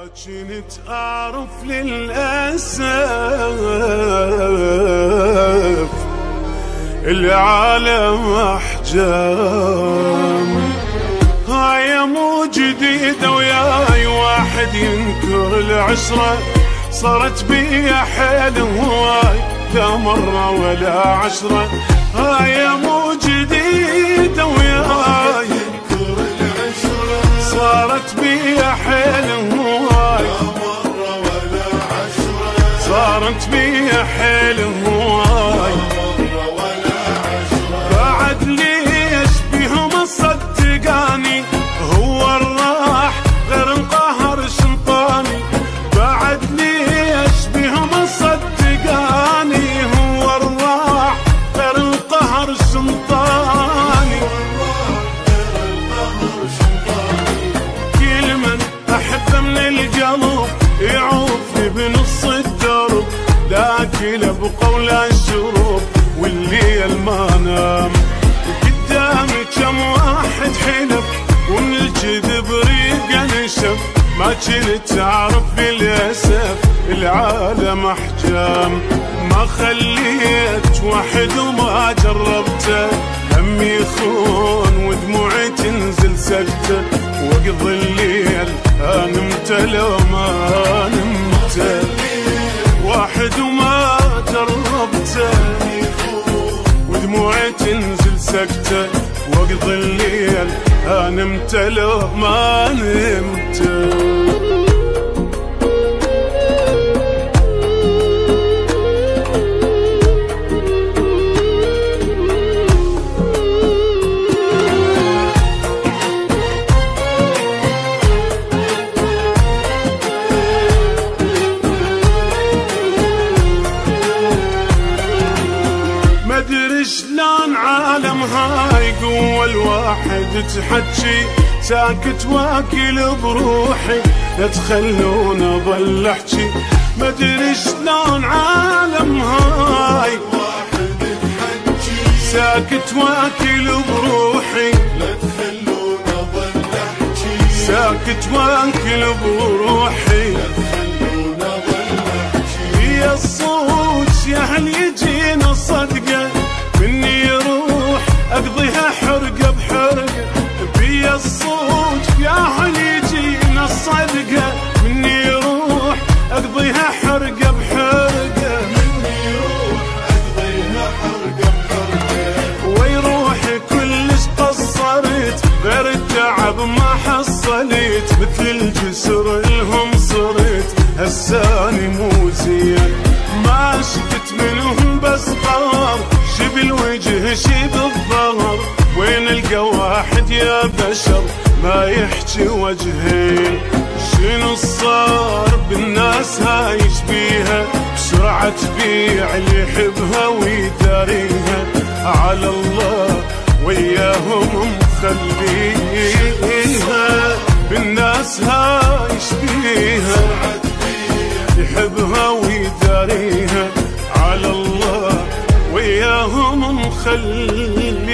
لكن تعرف للأسف العالم أحجام. هاي مو جديدة وياي واحد ينكر العشرة، صارت بيا حيل هواي لا مرة ولا عشرة. هاي مو جديدة وياي ينكر العشرة، صارت بيا حيل هواي لا مرة ولا عشرة. صارت بيا حيل هواي لا مرة ولا عشرة. بعد ليش بيهم صدقاني هو الراح غير انقهر شنطاني. بعد ليش بيهم صدقاني هو الراح غير انقهر شنطاني. كل من احبه من القلب يعوفني بنص الدرب، لكن ابقى ولا الشروب والليل ما نام. قدامي كم واحد حلف ومن الكذب ريق نشف، ما كنت اعرف للاسف العالم احجام. ما خليت واحد وما جربته، همي يخون ودموعي تنزل سكته، واقضي الليل نمت لو ما نمت. واحد وما جربته ودموعي تنزل سكته، واقضي الليل نمت لو ما نمت. مدري شلون عالم هاي قوة الواحد تحجي، ساكت واكل بروحي لا تخلون اظل احجي. مدري شلون عالم هاي واحد تحجي، ساكت واكل بروحي لا تخلون اظل احجي. ساكت واكل بروحي لا تخلون اظل احجي. يا الصوت يا هل يجينا صدقه مني يروح اقضيها حرقه بحرقه. بيا الصوت يا هل يجينا الصدقه مني يروح اقضيها حرقه بحرقه. مني يروح اقضيها حرقه بحرقه. ويروحي كلش قصرت غير التعب ما حصلت، مثل الجسر لهم صرت هساني مو زين. ما شفت منهم بس قهر، شب الوجه شب الظهر. وين القى واحد يا بشر ما يحكي وجهين. شنو صار بالناس هاي يشبيها، بسرعة تبيع اللي يحبها ويداريها. على الله وياهم مخليها، بالناس هاي يشبيها يحبها ويداريها. على الله وياهم مخليها.